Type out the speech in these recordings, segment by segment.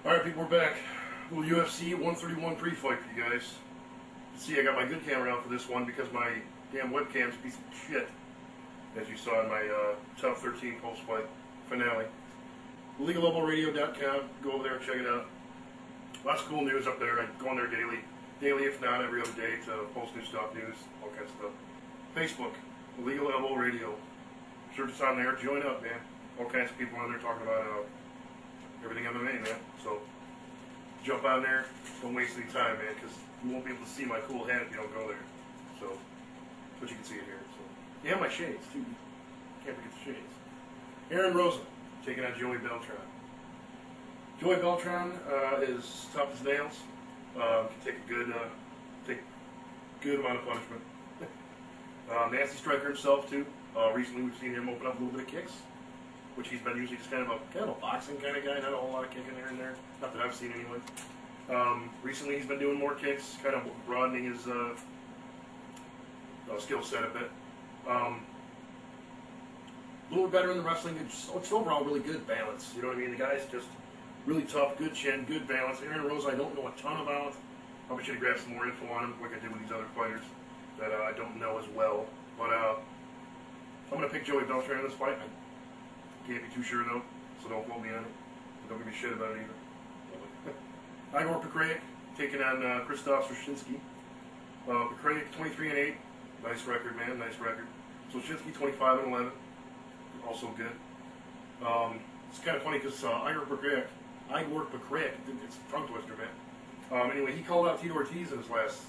Alright people, we're back. A little UFC 131 pre-fight for you guys. See, I got my good camera out for this one because my damn webcam's a piece of shit. As you saw in my top 13 post-fight finale. LegalLevelRadio.com. Go over there and check it out. Lots of cool news up there. I go on there daily if not every other day, to post new stuff, news, all kinds of stuff. Facebook, Legal Level Radio. Sure, it's on there. Join up, man. All kinds of people on there talking about everything MMA, man. So jump on there. Don't waste any time, man, because you won't be able to see my cool head if you don't go there. So, but you can see it here. So, yeah, my shades too. Can't forget the shades. Aaron Rosa taking on Joey Beltran. Joey Beltran is tough as nails. Can take a good amount of punishment. Nasty striker himself too. Recently we've seen him open up a little bit of kicks, which he's been usually just kind of a boxing kind of guy, not a whole lot of kicking here and there. Not that I've seen anyway. Recently he's been doing more kicks, kind of broadening his skill set a bit. A little bit better in the wrestling. It's overall really good balance. You know what I mean? The guy's just really tough, good chin, good balance. Aaron Rose, I don't know a ton about. Probably should have grabbed some more info on him, like I did with these other fighters that I don't know as well. But I'm going to pick Joey Beltran in this fight. I can't be too sure though, so don't quote me on it. Don't give me shit about it either. Igor Prefight taking on Krzysztof Soszyński. Prefight 23-8, nice record, man, nice record. Soszyński 25-11, also good. It's kind of funny because Igor Prefight, it's a tongue twister, man. Anyway, he called out Tito Ortiz in his last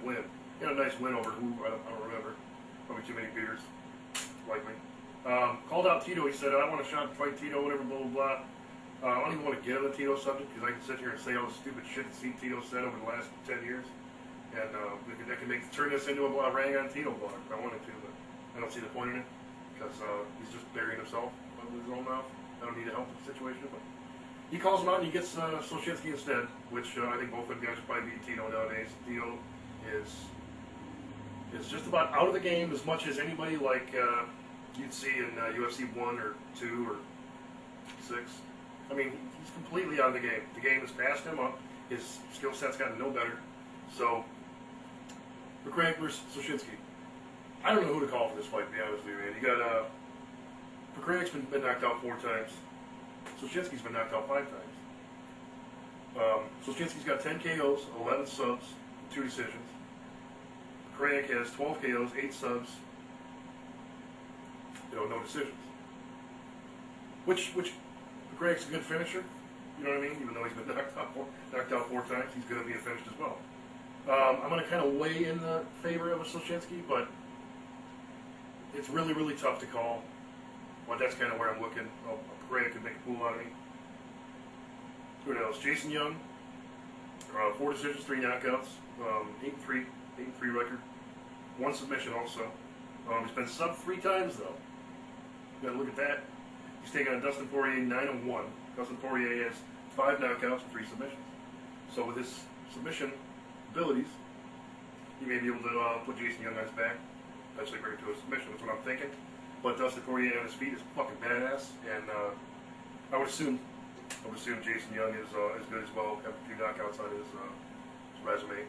win. He had a nice win over who I don't remember. Probably too many beers, likely. Called out Tito. He said, "I want a shot to fight Tito, whatever, blah blah blah." I don't even want to get on the Tito subject because I can sit here and say all the stupid shit that Tito said over the last 10 years, and I can turn this into a rang on Tito blog if I wanted to, but I don't see the point in it because he's just burying himself with his own mouth. I don't need to help with the situation, but he calls him out and he gets Soszyński instead, which I think both of them guys would probably beat Tito nowadays. Tito is just about out of the game as much as anybody like you'd see in UFC 1 or 2 or 6. I mean, he's completely out of the game. The game has passed him up. His skill set's gotten no better. So, Prefight versus Soszyński. I don't know who to call for this fight, to be honest with you, man. You got Precoight's been knocked out 4 times. Soszyński's been knocked out 5 times. Soszyński's got 10 KOs, 11 subs, 2 decisions. Precoigt has 12 KOs, 8 subs, no decisions. Which Precoight's a good finisher, you know what I mean? Even though he's been knocked out 4 times, he's going to be a finished as well. I'm going to kind of weigh in the favor of a Soszyński, but it's really, really tough to call. But that's kind of where I'm looking. Precoigt could make a fool out of me. Who knows? Jason Young, 4 decisions, 3 knockouts, 8-3 record, 1 submission also. He's been subbed 3 times though. You gotta look at that. He's taking on Dustin Poirier 9-1. Dustin Poirier has 5 knockouts and 3 submissions. So with his submission abilities, he may be able to put Jason Young on his back, eventually bring it to a submission. That's what I'm thinking. But Dustin Poirier on his feet is fucking badass, and I would assume Jason Young is good as well. Have a few knockouts on his resume.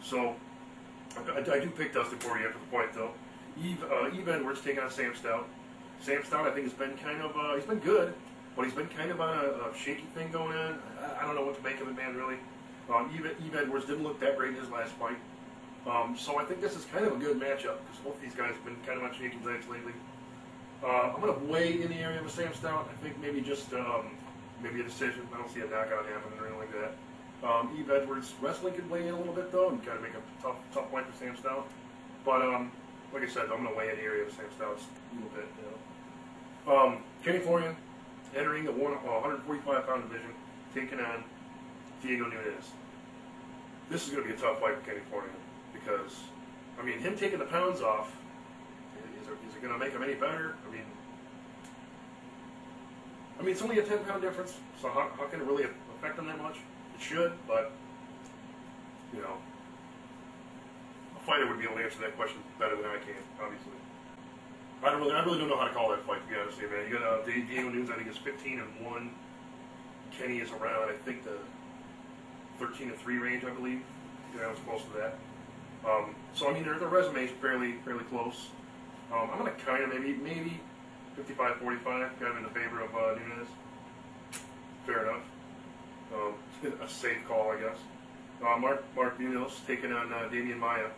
So I do pick Dustin Poirier for the point though. Eve Edwards taking on Sam Stout. Sam Stout I think has been kind of he's been good, but he's been kind of on a shaky thing going on. I don't know what to make of it, man. Really, Eve Edwards didn't look that great in his last fight. So I think this is kind of a good matchup because both these guys have been kind of on shaky legs lately. I'm going to weigh in the area of a Sam Stout. I think maybe just maybe a decision. I don't see a knockout happening or anything like that. Eve Edwards wrestling could weigh in a little bit though and kind of make a tough point for Sam Stout. But like I said, I'm going to weigh in the area of Sam Stout a little bit. Kenny Florian entering the 145-pound division, taking on Diego Nunes. This is going to be a tough fight for Kenny Florian because, I mean, him taking the pounds off, is it going to make him any better? I mean, it's only a 10-pound difference, so how can it really affect him that much? It should, but, a fighter would be able to answer that question better than I can, obviously. I really don't know how to call that fight, to be honest with you, man. You got Diego Nunes, I think, is 15-1 Kenny is around, I think, the 13-3 range, I believe. Yeah, I was close to that. So I mean, their resumes fairly close. I'm gonna kind of maybe 55-45, kind of in the favor of Nunes. Fair enough. A safe call, I guess. Mark Munoz taking on Damian Maia.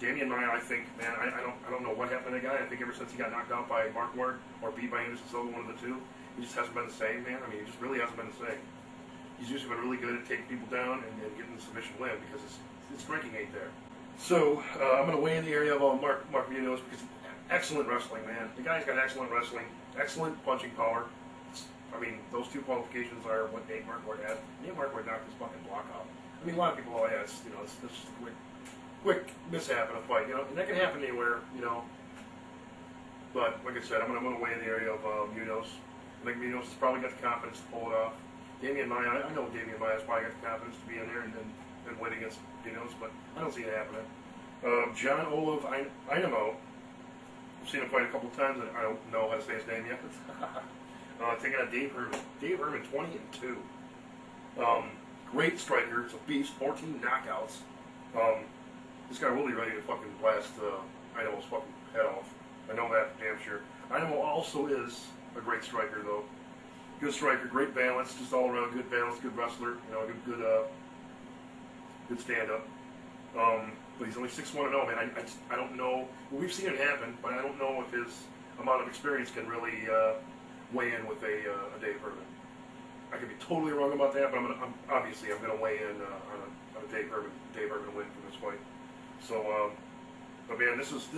Damian Maia, I think, man, I don't know what happened to the guy. I think ever since he got knocked out by Mark Ward or beat by Anderson Silva, one of the two, he just hasn't been the same, man. I mean, he just really hasn't been the same. He's usually been really good at taking people down and getting the submission win because his striking ain't there. So I'm going to weigh in the area of Mark Munoz because excellent wrestling, man. The guy's got excellent wrestling, excellent punching power. I mean, those two qualifications are what Nate Marquardt had. Nate Marquardt knocked his fucking block out. I mean, a lot of people, it's just a quick mishap in a fight, and that can happen anywhere, But like I said, I'm gonna weigh in the area of Munoz. I think Munoz has probably got the confidence to pull it off. Damian Maia, I know Damian Maia's probably got the confidence to be in there and win against Munoz, but I don't see it happening. John Olaf Einamo, I've seen him fight a couple of times, and I don't know how to say his name yet. Taking on Dave Herman. Dave Herman, 20-2. Great striker. It's a beast. 14 knockouts. This guy will be ready to fucking blast Inamo's fucking head off. I know that for damn sure. Inamo also is a great striker, though. Good striker, great balance, just all around good balance, good wrestler. Good stand-up. But he's only 6-1-0, man. I don't know. Well, we've seen it happen, but I don't know if his amount of experience can really weigh in with a Dave Herman. I could be totally wrong about that, but I'm gonna weigh in on a Dave Herman win from this fight. So, but man, this is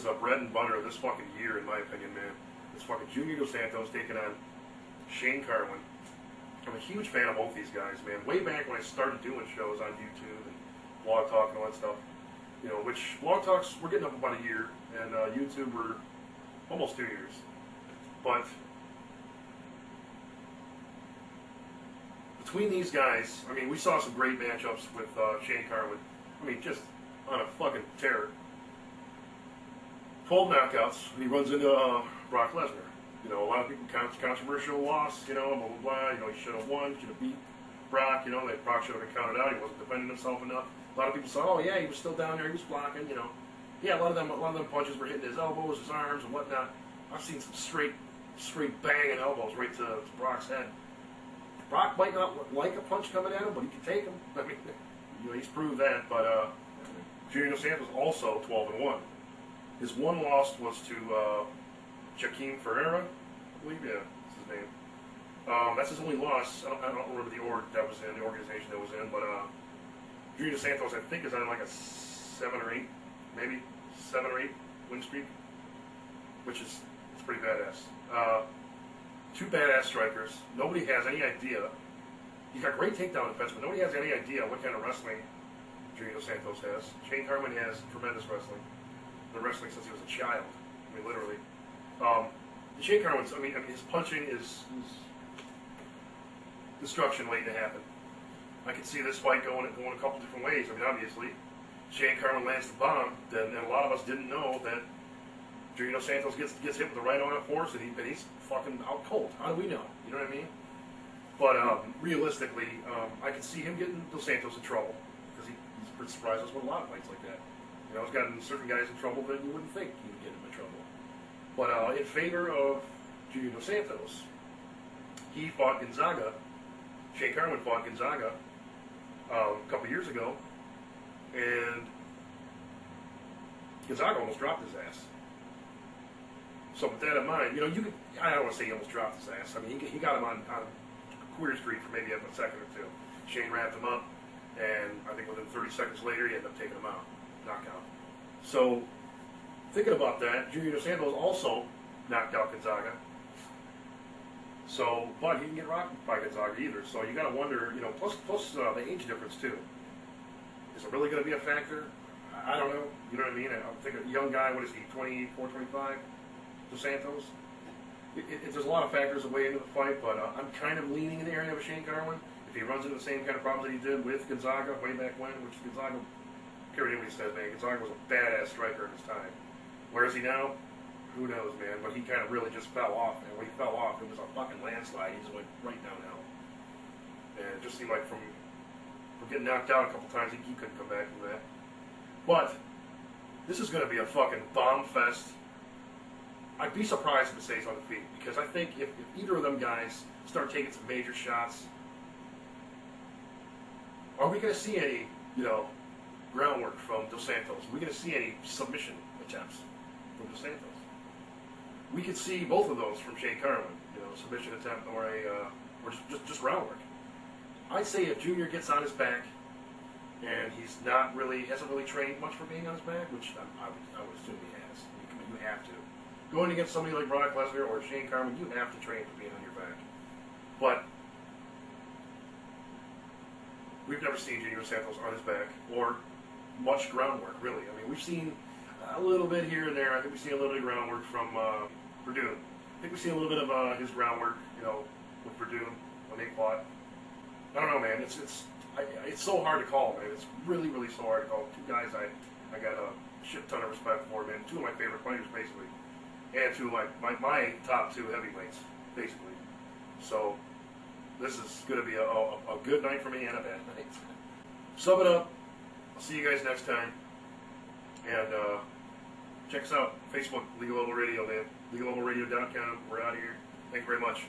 the bread and butter of this fucking year, in my opinion, man. It's fucking Junior Dos Santos taking on Shane Carwin. I'm a huge fan of both these guys, man. Way back when I started doing shows on YouTube and Blog Talk and all that stuff, which Blog Talks we're getting up about a year, and YouTube we're almost 2 years. But between these guys, I mean, we saw some great matchups with Shane Carwin. I mean, just on a fucking tear. 12 knockouts. He runs into Brock Lesnar. A lot of people controversial loss. Blah blah blah. He should have won. Should have beat Brock. That Brock should have been counted out. He wasn't defending himself enough. A lot of people said, "Oh yeah, he was still down there. He was blocking." Yeah, a lot of them punches were hitting his elbows, his arms, and whatnot. I've seen some straight banging elbows right to Brock's head. Brock might not like a punch coming at him, but he can take them. I mean, he's proved that. But Junior Dos Santos also 12-1. His one loss was to Joaquim Ferreira, I believe. Yeah, that's his name. That's his only loss. I don't remember the organization that was in, but Junior Dos Santos, I think, is on like a 7 or 8, maybe 7 or 8 win streak, which is pretty badass. Two badass strikers. Nobody has any idea. He's got great takedown defense, but nobody has any idea what kind of wrestling Junior Dos Santos has. Shane Carwin has tremendous wrestling. Been wrestling since he was a child. I mean, literally. Shane Carwin's, I mean, his punching is destruction waiting to happen. I can see this fight going a couple different ways. I mean, obviously, Shane Carwin lands the bomb, then a lot of us didn't know that Junior Dos Santos gets hit with the right arm of force, and he's fucking out cold. How do we know? You know what I mean? But realistically, I can see him getting Dos Santos in trouble because he's surprised us with a lot of fights like that. He's gotten certain guys in trouble that you wouldn't think he would get him in trouble. But in favor of Junior Dos Santos, he fought Gonzaga. Shane Carwin fought Gonzaga a couple years ago, and Gonzaga almost dropped his ass. So with that in mind, I don't want to say he almost dropped his ass. I mean, he got him on Queer Street for maybe a second or two. Shane wrapped him up, and I think within 30 seconds later, he ended up taking him out. Knockout. So, thinking about that, Junior Dos Santos also knocked out Gonzaga. So, but he didn't get rocked by Gonzaga either. So you got to wonder, plus the age difference too. Is it really going to be a factor? I don't know. You know what I mean? I think a young guy, what is he, 24, 25? Dos Santos? There's a lot of factors that weigh into the fight, but I'm kind of leaning in the area of Shane Carwin. If he runs into the same kind of problems that he did with Gonzaga way back when, which Gonzaga, care what anybody says, man, Gonzaga was a badass striker in his time. Where is he now? Who knows, man? But he kind of really just fell off, and when he fell off, it was a fucking landslide. He just went right downhill. And it just seemed like from getting knocked out a couple times, he couldn't come back from that. But this is going to be a fucking bomb fest. I'd be surprised if it stays undefeated, because I think if either of them guys start taking some major shots, are we going to see any, groundwork from Dos Santos? Are we going to see any submission attempts from Dos Santos? We could see both of those from Shane Carwin, submission attempt or just groundwork. I'd say if Junior gets on his back and hasn't really trained much for being on his back, which I would assume he has. You have to. Going against somebody like Brock Lesnar or Shane Carwin, you have to train for being on your back. But we've never seen Junior Santos on his back or much groundwork, really. I mean, we've seen a little bit here and there. I think we've seen a little bit of groundwork from Purdue. I think we've seen a little bit of his groundwork, with Purdue when they fought. I don't know, man. It's so hard to call, man. It's really, really so hard to call. Two guys I got a shit ton of respect for, man. Two of my favorite fighters, basically. And two of my top two heavyweights, basically. So this is going to be a good night for me and a bad night. Sub it up. I'll see you guys next time. And check us out. Facebook, Legal Level Radio, man. LegalLevelRadio.com. We're out of here. Thank you very much.